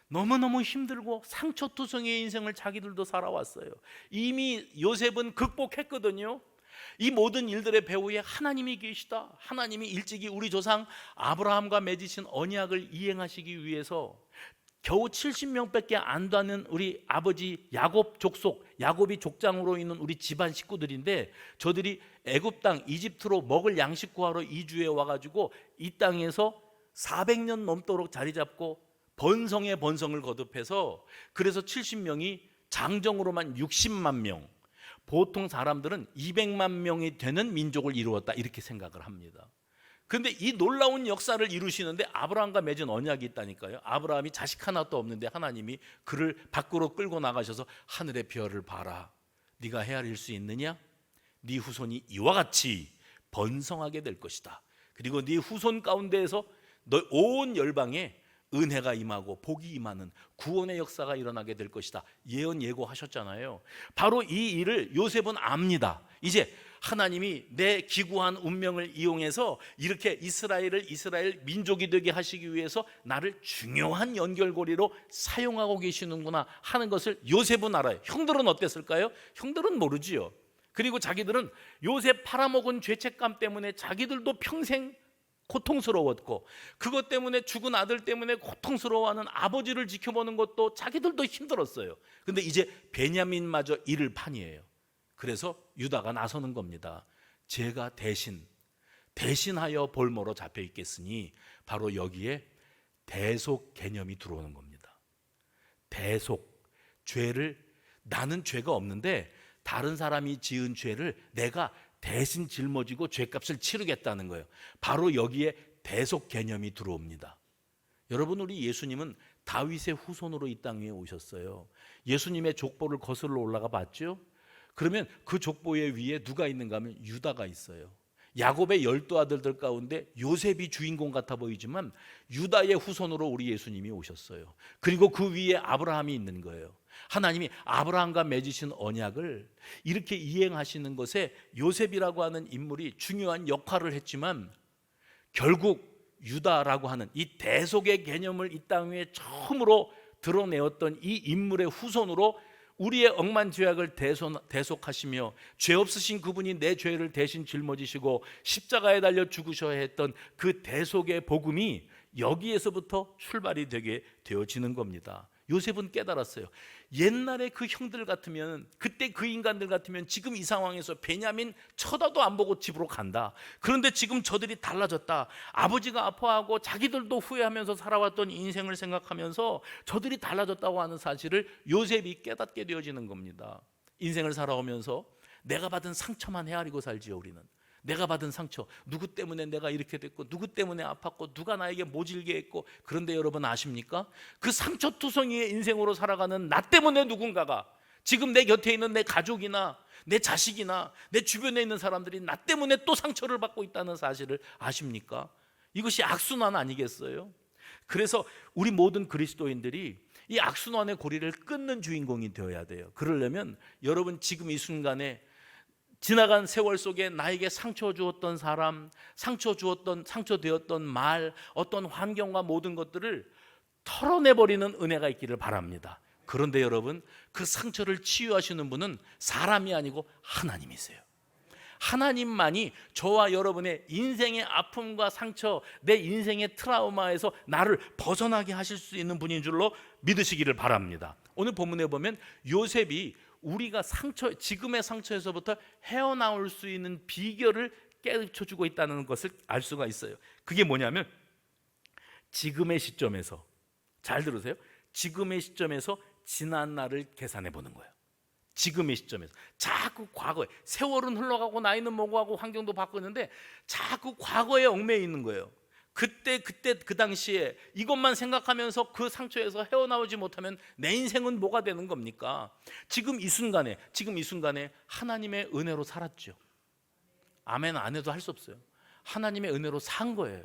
너무너무 힘들고 상처투성이의 인생을 자기들도 살아왔어요. 이미 요셉은 극복했거든요. 이 모든 일들의 배후에 하나님이 계시다. 하나님이 일찍이 우리 조상 아브라함과 맺으신 언약을 이행하시기 위해서 겨우 70명밖에 안 되는 우리 아버지 야곱 족속, 야곱이 족장으로 있는 우리 집안 식구들인데 저들이 애굽 땅 이집트로 먹을 양식 구하러 이주해 와가지고 이 땅에서 400년 넘도록 자리 잡고 번성의 번성을 거듭해서 그래서 70명이 장정으로만 60만 명, 보통 사람들은 200만 명이 되는 민족을 이루었다 이렇게 생각을 합니다. 그런데 이 놀라운 역사를 이루시는데 아브라함과 맺은 언약이 있다니까요. 아브라함이 자식 하나도 없는데 하나님이 그를 밖으로 끌고 나가셔서 하늘의 별을 봐라, 네가 헤아릴 수 있느냐? 네 후손이 이와 같이 번성하게 될 것이다. 그리고 네 후손 가운데에서 너 온 열방에 은혜가 임하고 복이 임하는 구원의 역사가 일어나게 될 것이다. 예언 예고하셨잖아요. 바로 이 일을 요셉은 압니다. 이제 하나님이 내 기구한 운명을 이용해서 이렇게 이스라엘을 이스라엘 민족이 되게 하시기 위해서 나를 중요한 연결고리로 사용하고 계시는구나 하는 것을 요셉은 알아요. 형들은 어땠을까요? 형들은 모르지요. 그리고 자기들은 요셉 팔아먹은 죄책감 때문에 자기들도 평생 고통스러웠고, 그것 때문에 죽은 아들 때문에 고통스러워하는 아버지를 지켜보는 것도 자기들도 힘들었어요. 근데 이제 베냐민마저 잃을 판이에요. 그래서 유다가 나서는 겁니다. 제가 대신하여 볼모로 잡혀 있겠으니, 바로 여기에 대속 개념이 들어오는 겁니다. 대속, 나는 죄가 없는데 다른 사람이 지은 죄를 내가 대신 짊어지고 죄값을 치르겠다는 거예요. 바로 여기에 대속 개념이 들어옵니다. 여러분, 우리 예수님은 다윗의 후손으로 이 땅 위에 오셨어요. 예수님의 족보를 거슬러 올라가 봤죠? 그러면 그 족보의 위에 누가 있는가 하면 유다가 있어요. 야곱의 12아들들 가운데 요셉이 주인공 같아 보이지만 유다의 후손으로 우리 예수님이 오셨어요. 그리고 그 위에 아브라함이 있는 거예요. 하나님이 아브라함과 맺으신 언약을 이렇게 이행하시는 것에 요셉이라고 하는 인물이 중요한 역할을 했지만, 결국 유다라고 하는 이 대속의 개념을 이 땅 위에 처음으로 드러내었던 이 인물의 후손으로 우리의 억만 죄악을 대속하시며 죄 없으신 그분이 내 죄를 대신 짊어지시고 십자가에 달려 죽으셔야 했던 그 대속의 복음이 여기에서부터 출발이 되게 되어지는 겁니다. 요셉은 깨달았어요. 옛날에 그 형들 같으면, 그때 그 인간들 같으면 지금 이 상황에서 베냐민 쳐다도 안 보고 집으로 간다. 그런데 지금 저들이 달라졌다. 아버지가 아파하고 자기들도 후회하면서 살아왔던 인생을 생각하면서 저들이 달라졌다고 하는 사실을 요셉이 깨닫게 되어지는 겁니다. 인생을 살아오면서 내가 받은 상처만 헤아리고 살지요. 우리는 내가 받은 상처, 누구 때문에 내가 이렇게 됐고, 누구 때문에 아팠고, 누가 나에게 모질게 했고. 그런데 여러분 아십니까? 그 상처투성이의 인생으로 살아가는 나 때문에 누군가가, 지금 내 곁에 있는 내 가족이나 내 자식이나 내 주변에 있는 사람들이 나 때문에 또 상처를 받고 있다는 사실을 아십니까? 이것이 악순환 아니겠어요? 그래서 우리 모든 그리스도인들이 이 악순환의 고리를 끊는 주인공이 되어야 돼요. 그러려면 여러분, 지금 이 순간에 지나간 세월 속에 나에게 상처 주었던 사람, 상처 되었던 말, 어떤 환경과 모든 것들을 털어내버리는 은혜가 있기를 바랍니다. 그런데 여러분, 그 상처를 치유하시는 분은 사람이 아니고 하나님이세요. 하나님만이 저와 여러분의 인생의 아픔과 상처, 내 인생의 트라우마에서 나를 벗어나게 하실 수 있는 분인 줄로 믿으시기를 바랍니다. 오늘 본문에 보면 요셉이 우리가 지금의 상처에서부터 헤어나올 수 있는 비결을 깨르쳐주고 있다는 것을 알 수가 있어요. 그게 뭐냐면, 지금의 시점에서, 잘 들으세요, 지금의 시점에서 지난 날을 계산해 보는 거예요. 지금의 시점에서 자꾸 과거에, 세월은 흘러가고 나이는 먹어가고 환경도 바꾸는데 자꾸 과거에 얽매여 있는 거예요. 그때 그 당시에 이것만 생각하면서 그 상처에서 헤어나오지 못하면 내 인생은 뭐가 되는 겁니까? 지금 이 순간에 하나님의 은혜로 살았죠. 아멘 안 해도 할 수 없어요. 하나님의 은혜로 산 거예요.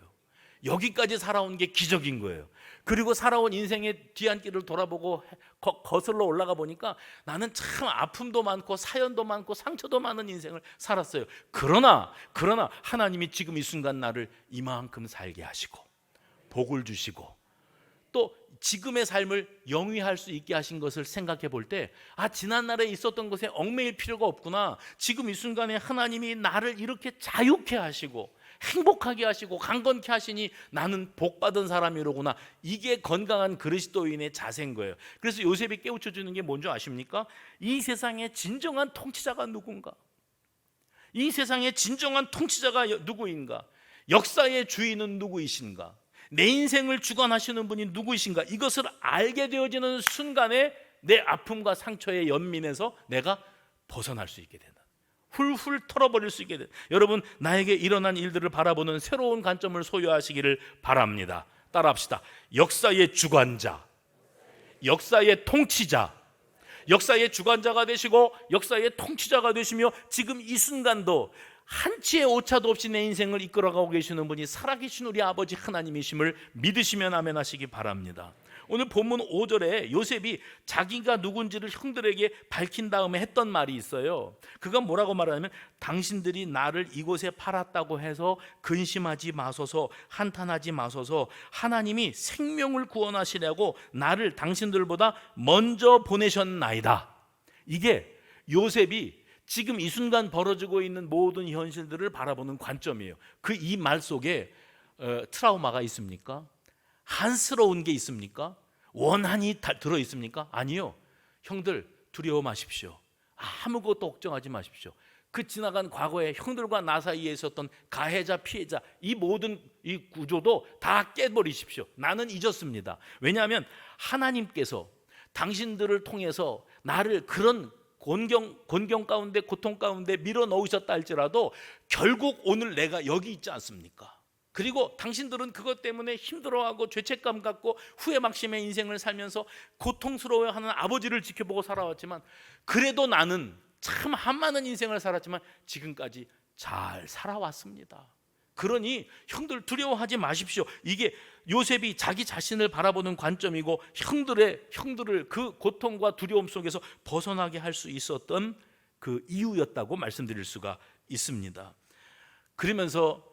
여기까지 살아온 게 기적인 거예요. 그리고 살아온 인생의 뒤안길을 돌아보고 거슬러 올라가 보니까 나는 참 아픔도 많고 사연도 많고 상처도 많은 인생을 살았어요. 그러나 하나님이 지금 이 순간 나를 이만큼 살게 하시고 복을 주시고 또 지금의 삶을 영위할 수 있게 하신 것을 생각해 볼 때, 지난날에 있었던 것에 얽매일 필요가 없구나. 지금 이 순간에 하나님이 나를 이렇게 자유케 하시고 행복하게 하시고 강건케 하시니 나는 복받은 사람이로구나. 이게 건강한 그리스도인의 자세인 거예요. 그래서 요셉이 깨우쳐 주는 게 뭔지 아십니까? 이 세상의 진정한 통치자가 누군가? 이 세상의 진정한 통치자가 누구인가? 역사의 주인은 누구이신가? 내 인생을 주관하시는 분이 누구이신가? 이것을 알게 되어지는 순간에 내 아픔과 상처의 연민에서 내가 벗어날 수 있게 된다. 훌훌 털어버릴 수 있게 된다. 여러분, 나에게 일어난 일들을 바라보는 새로운 관점을 소유하시기를 바랍니다. 따라합시다. 역사의 주관자, 역사의 통치자, 역사의 주관자가 되시고 역사의 통치자가 되시며 지금 이 순간도 한치의 오차도 없이 내 인생을 이끌어가고 계시는 분이 살아계신 우리 아버지 하나님이심을 믿으시면 아멘 하시기 바랍니다. 오늘 본문 5절에 요셉이 자기가 누군지를 형들에게 밝힌 다음에 했던 말이 있어요. 그건 뭐라고 말하냐면, 당신들이 나를 이곳에 팔았다고 해서 근심하지 마소서, 한탄하지 마소서. 하나님이 생명을 구원하시려고 나를 당신들보다 먼저 보내셨나이다. 이게 요셉이 지금 이 순간 벌어지고 있는 모든 현실들을 바라보는 관점이에요. 이 말 속에 트라우마가 있습니까? 한스러운 게 있습니까? 원한이 들어 있습니까? 아니요. 형들 두려워 마십시오. 아무것도 걱정하지 마십시오. 그 지나간 과거에 형들과 나 사이에 있었던 가해자, 피해자, 이 모든 이 구조도 다 깨버리십시오. 나는 잊었습니다. 왜냐하면 하나님께서 당신들을 통해서 나를 그런 곤경 가운데, 고통 가운데 밀어 넣으셨다 할지라도 결국 오늘 내가 여기 있지 않습니까? 그리고 당신들은 그것 때문에 힘들어하고 죄책감 갖고 후회막심의 인생을 살면서 고통스러워하는 아버지를 지켜보고 살아왔지만, 그래도 나는 참 한많은 인생을 살았지만 지금까지 잘 살아왔습니다. 그러니 형들 두려워하지 마십시오. 이게 요셉이 자기 자신을 바라보는 관점이고 형들을 그 고통과 두려움 속에서 벗어나게 할 수 있었던 그 이유였다고 말씀드릴 수가 있습니다. 그러면서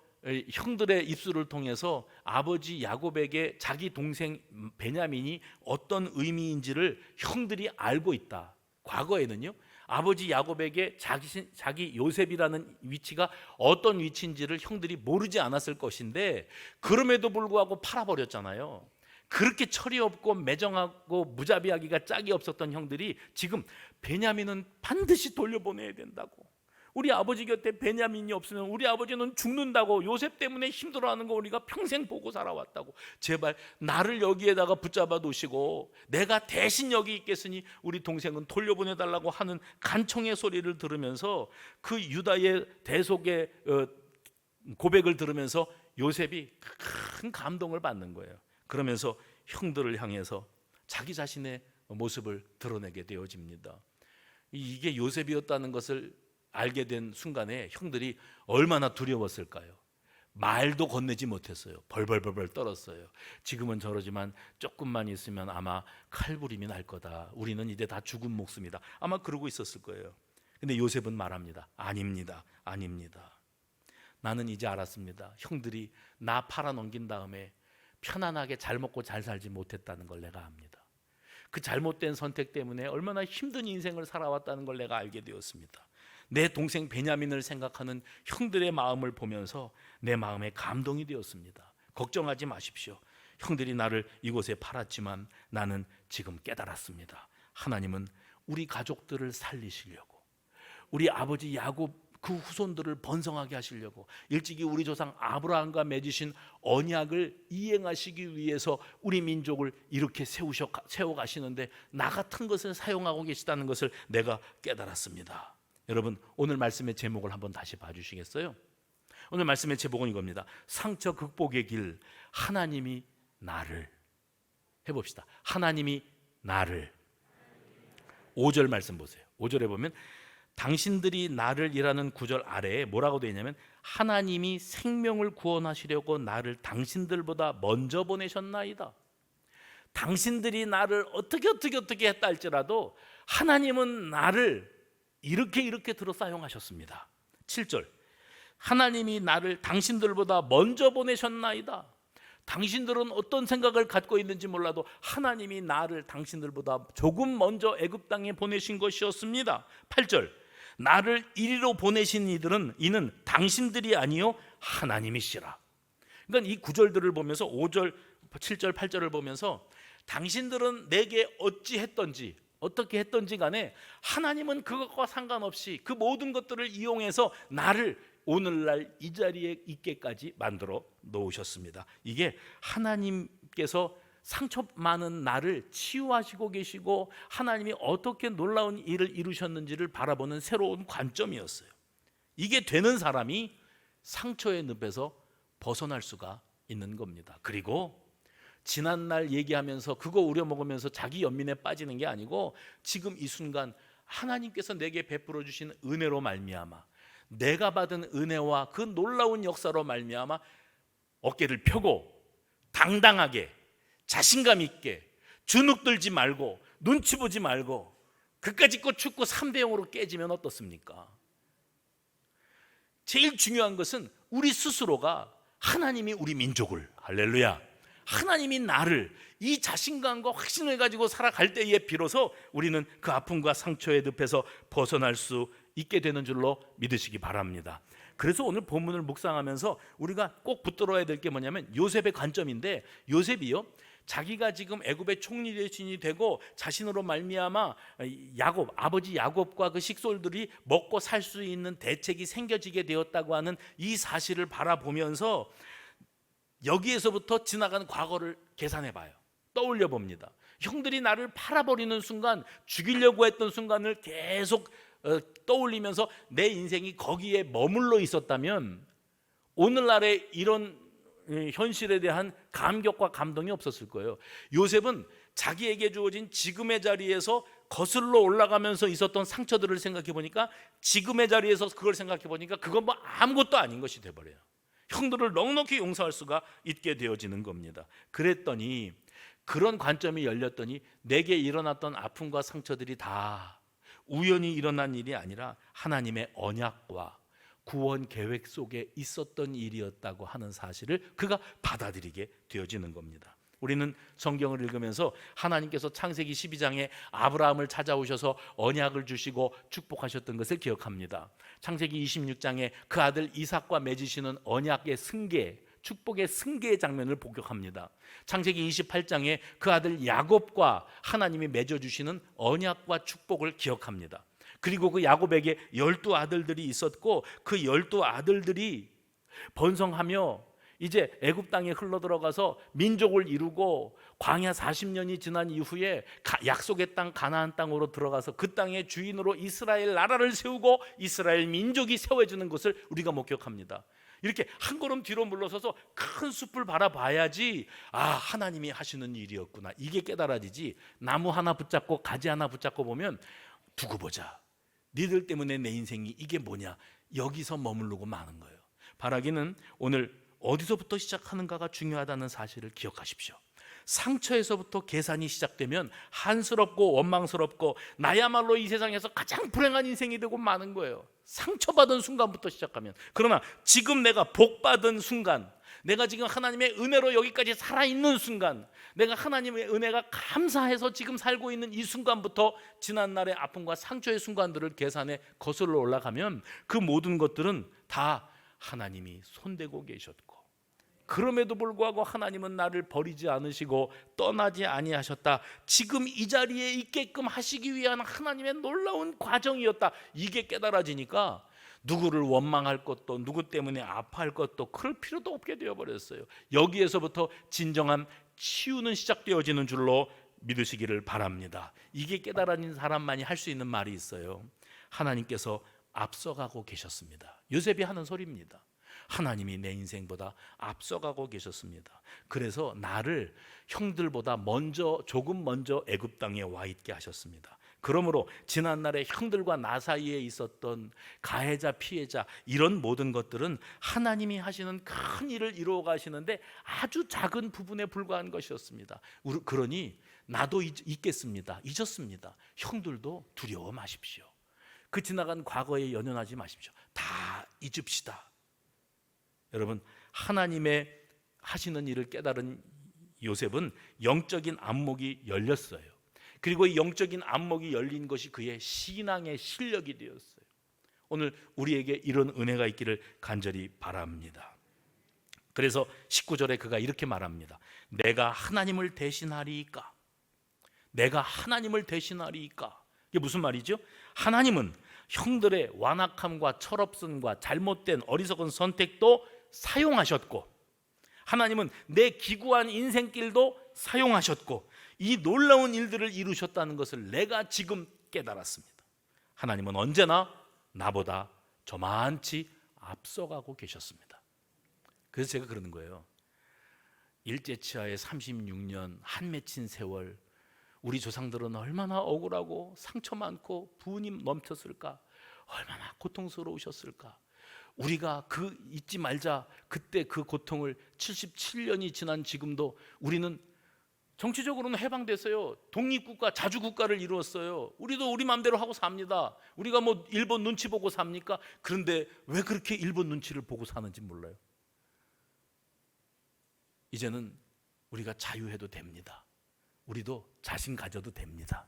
형들의 입술을 통해서 아버지 야곱에게 자기 동생 베냐민이 어떤 의미인지를 형들이 알고 있다. 과거에는요, 아버지 야곱에게 자기 요셉이라는 위치가 어떤 위치인지를 형들이 모르지 않았을 것인데, 그럼에도 불구하고 팔아버렸잖아요. 그렇게 철이 없고 매정하고 무자비하기가 짝이 없었던 형들이 지금 베냐민은 반드시 돌려보내야 된다고, 우리 아버지 곁에 베냐민이 없으면 우리 아버지는 죽는다고, 요셉 때문에 힘들어하는 거 우리가 평생 보고 살아왔다고, 제발 나를 여기에다가 붙잡아 놓으시고 내가 대신 여기 있겠으니 우리 동생은 돌려보내달라고 하는 간청의 소리를 들으면서, 그 유다의 대속의 고백을 들으면서 요셉이 큰 감동을 받는 거예요. 그러면서 형들을 향해서 자기 자신의 모습을 드러내게 되어집니다. 이게 요셉이었다는 것을 알게 된 순간에 형들이 얼마나 두려웠을까요? 말도 건네지 못했어요. 벌벌벌벌 떨었어요. 지금은 저러지만 조금만 있으면 아마 칼부림이 날 거다. 우리는 이제 다 죽은 목숨이다. 아마 그러고 있었을 거예요. 근데 요셉은 말합니다. 아닙니다. 아닙니다. 나는 이제 알았습니다. 형들이 나 팔아넘긴 다음에 편안하게 잘 먹고 잘 살지 못했다는 걸 내가 압니다. 그 잘못된 선택 때문에 얼마나 힘든 인생을 살아왔다는 걸 내가 알게 되었습니다. 내 동생 베냐민을 생각하는 형들의 마음을 보면서 내 마음에 감동이 되었습니다. 걱정하지 마십시오. 형들이 나를 이곳에 팔았지만 나는 지금 깨달았습니다. 하나님은 우리 가족들을 살리시려고, 우리 아버지 야곱 그 후손들을 번성하게 하시려고, 일찍이 우리 조상 아브라함과 맺으신 언약을 이행하시기 위해서 우리 민족을 이렇게 세워가시는데 나 같은 것을 사용하고 계시다는 것을 내가 깨달았습니다. 여러분, 오늘 말씀의 제목을 한번 다시 봐주시겠어요? 오늘 말씀의 제목은 이겁니다. 상처 극복의 길, 하나님이 나를. 해봅시다. 하나님이 나를. 5절 말씀 보세요. 5절에 보면 당신들이 나를 이라는 구절 아래에 뭐라고 되어 있냐면, 하나님이 생명을 구원하시려고 나를 당신들보다 먼저 보내셨나이다. 당신들이 나를 어떻게 했다 할지라도 하나님은 나를 이렇게 들어 사용하셨습니다. 7절, 하나님이 나를 당신들보다 먼저 보내셨나이다. 당신들은 어떤 생각을 갖고 있는지 몰라도 하나님이 나를 당신들보다 조금 먼저 애굽 땅에 보내신 것이었습니다. 8절, 나를 이리로 보내신 이는 당신들이 아니요 하나님이시라. 그러니까 이 구절들을 보면서 5절, 7절, 8절을 보면서 당신들은 내게 어떻게 했던지 간에 하나님은 그것과 상관없이 그 모든 것들을 이용해서 나를 오늘날 이 자리에 있게까지 만들어 놓으셨습니다. 이게 하나님께서 상처 많은 나를 치유하시고 계시고 하나님이 어떻게 놀라운 일을 이루셨는지를 바라보는 새로운 관점이었어요. 이게 되는 사람이 상처의 늪에서 벗어날 수가 있는 겁니다. 그리고 지난날 얘기하면서 그거 우려먹으면서 자기 연민에 빠지는 게 아니고, 지금 이 순간 하나님께서 내게 베풀어 주신 은혜로 말미암아, 내가 받은 은혜와 그 놀라운 역사로 말미암아 어깨를 펴고 당당하게 자신감 있게 주눅들지 말고 눈치 보지 말고 그까짓 거 축구 3대0으로 깨지면 어떻습니까? 제일 중요한 것은 우리 스스로가 하나님이 우리 민족을, 할렐루야, 하나님이 나를, 이 자신감과 확신을 가지고 살아갈 때에 비로소 우리는 그 아픔과 상처의 늪에서 벗어날 수 있게 되는 줄로 믿으시기 바랍니다. 그래서 오늘 본문을 묵상하면서 우리가 꼭 붙들어야 될 게 뭐냐면 요셉의 관점인데, 요셉이요 자기가 지금 애굽의 총리 대신이 되고 자신으로 말미암아 야곱, 아버지 야곱과 그 식솔들이 먹고 살 수 있는 대책이 생겨지게 되었다고 하는 이 사실을 바라보면서 여기에서부터 지나간 과거를 계산해 봐요. 떠올려 봅니다. 형들이 나를 팔아버리는 순간, 죽이려고 했던 순간을 계속 떠올리면서 내 인생이 거기에 머물러 있었다면 오늘날의 이런 현실에 대한 감격과 감동이 없었을 거예요. 요셉은 자기에게 주어진 지금의 자리에서 거슬러 올라가면서 있었던 상처들을 생각해 보니까, 지금의 자리에서 그걸 생각해 보니까 그건 뭐 아무것도 아닌 것이 돼버려요. 형들을 넉넉히 용서할 수가 있게 되어지는 겁니다. 그랬더니 그런 관점이 열렸더니 내게 일어났던 아픔과 상처들이 다 우연히 일어난 일이 아니라 하나님의 언약과 구원 계획 속에 있었던 일이었다고 하는 사실을 그가 받아들이게 되어지는 겁니다. 우리는 성경을 읽으면서 하나님께서 창세기 12장에 아브라함을 찾아오셔서 언약을 주시고 축복하셨던 것을 기억합니다. 창세기 26장에 그 아들 이삭과 맺으시는 언약의 승계, 축복의 승계의 장면을 목격합니다. 창세기 28장에 그 아들 야곱과 하나님이 맺어주시는 언약과 축복을 기억합니다. 그리고 그 야곱에게 12아들들이 있었고 그 12아들들이 번성하며 이제 애굽 땅에 흘러들어가서 민족을 이루고 광야 40년이 지난 이후에 약속의 땅 가나안 땅으로 들어가서 그 땅의 주인으로 이스라엘 나라를 세우고 이스라엘 민족이 세워지는 것을 우리가 목격합니다. 이렇게 한 걸음 뒤로 물러서서 큰 숲을 바라봐야지 하나님이 하시는 일이었구나, 이게 깨달아지지. 나무 하나 붙잡고 가지 하나 붙잡고 보면 두고 보자, 니들 때문에 내 인생이 이게 뭐냐, 여기서 머무르고 마는 거예요. 바라기는 오늘 어디서부터 시작하는가가 중요하다는 사실을 기억하십시오. 상처에서부터 계산이 시작되면 한스럽고 원망스럽고 나야말로 이 세상에서 가장 불행한 인생이 되고 마는 거예요. 상처받은 순간부터 시작하면. 그러나 지금 내가 복받은 순간, 내가 지금 하나님의 은혜로 여기까지 살아있는 순간, 내가 하나님의 은혜가 감사해서 지금 살고 있는 이 순간부터 지난날의 아픔과 상처의 순간들을 계산해 거슬러 올라가면 그 모든 것들은 다 하나님이 손대고 계셨고, 그럼에도 불구하고 하나님은 나를 버리지 않으시고 떠나지 아니하셨다, 지금 이 자리에 있게끔 하시기 위한 하나님의 놀라운 과정이었다, 이게 깨달아지니까 누구를 원망할 것도 누구 때문에 아파할 것도 그럴 필요도 없게 되어버렸어요. 여기에서부터 진정한 치유는 시작되어지는 줄로 믿으시기를 바랍니다. 이게 깨달아진 사람만이 할 수 있는 말이 있어요. 하나님께서 앞서가고 계셨습니다. 요셉이 하는 소리입니다. 하나님이 내 인생보다 앞서가고 계셨습니다. 그래서 나를 형들보다 조금 먼저 애굽 땅에 와 있게 하셨습니다. 그러므로 지난날에 형들과 나 사이에 있었던 가해자, 피해자, 이런 모든 것들은 하나님이 하시는 큰 일을 이루어 가시는데 아주 작은 부분에 불과한 것이었습니다. 그러니 나도 잊겠습니다. 잊었습니다. 형들도 두려워 마십시오. 그 지나간 과거에 연연하지 마십시오. 다 잊읍시다. 여러분, 하나님의 하시는 일을 깨달은 요셉은 영적인 안목이 열렸어요. 그리고 이 영적인 안목이 열린 것이 그의 신앙의 실력이 되었어요. 오늘 우리에게 이런 은혜가 있기를 간절히 바랍니다. 그래서 19절에 그가 이렇게 말합니다. 내가 하나님을 대신하리이까? 내가 하나님을 대신하리이까? 이게 무슨 말이죠? 하나님은 형들의 완악함과 철없음과 잘못된 어리석은 선택도 사용하셨고, 하나님은 내 기구한 인생길도 사용하셨고, 이 놀라운 일들을 이루셨다는 것을 내가 지금 깨달았습니다. 하나님은 언제나 나보다 저만치 앞서가고 계셨습니다. 그래서 제가 그러는 거예요. 일제치하의 36년 한 맺힌 세월, 우리 조상들은 얼마나 억울하고 상처 많고 분이 넘쳤을까, 얼마나 고통스러우셨을까. 우리가 잊지 말자, 그때 그 고통을 77년이 지난 지금도 우리는 정치적으로는 해방됐어요. 독립국가, 자주국가를 이루었어요. 우리도 우리 마음대로 하고 삽니다. 우리가 뭐 일본 눈치 보고 삽니까? 그런데 왜 그렇게 일본 눈치를 보고 사는지 몰라요. 이제는 우리가 자유해도 됩니다. 우리도 자신 가져도 됩니다.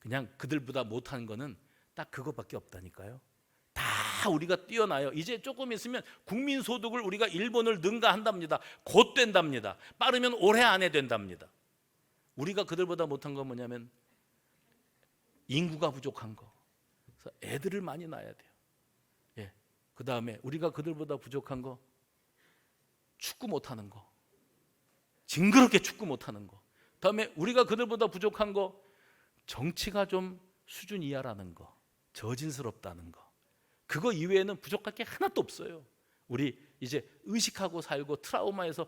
그냥 그들보다 못하는 거는 딱 그것밖에 없다니까요. 다 다 우리가 뛰어나요. 이제 조금 있으면 국민소득을 우리가 일본을 능가한답니다. 곧 된답니다. 빠르면 올해 안에 된답니다. 우리가 그들보다 못한 건 뭐냐면 인구가 부족한 거. 그래서 애들을 많이 낳아야 돼요. 예. 그 다음에 우리가 그들보다 부족한 거, 축구 못하는 거, 징그럽게 축구 못하는 거. 다음에 우리가 그들보다 부족한 거, 정치가 좀 수준 이하라는 거, 저질스럽다는 거. 그거 이외에는 부족할 게 하나도 없어요. 우리 이제 의식하고 살고 트라우마에서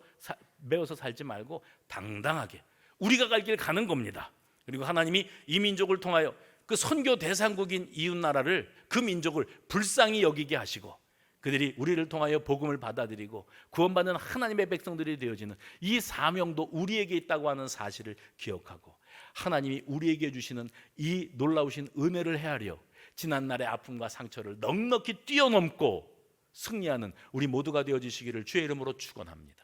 매어서 살지 말고 당당하게 우리가 갈 길 가는 겁니다. 그리고 하나님이 이 민족을 통하여 그 선교 대상국인 이웃 나라를, 그 민족을 불쌍히 여기게 하시고 그들이 우리를 통하여 복음을 받아들이고 구원받는 하나님의 백성들이 되어지는 이 사명도 우리에게 있다고 하는 사실을 기억하고 하나님이 우리에게 주시는 이 놀라우신 은혜를 헤아려 지난날의 아픔과 상처를 넉넉히 뛰어넘고 승리하는 우리 모두가 되어지시기를 주의 이름으로 축원합니다.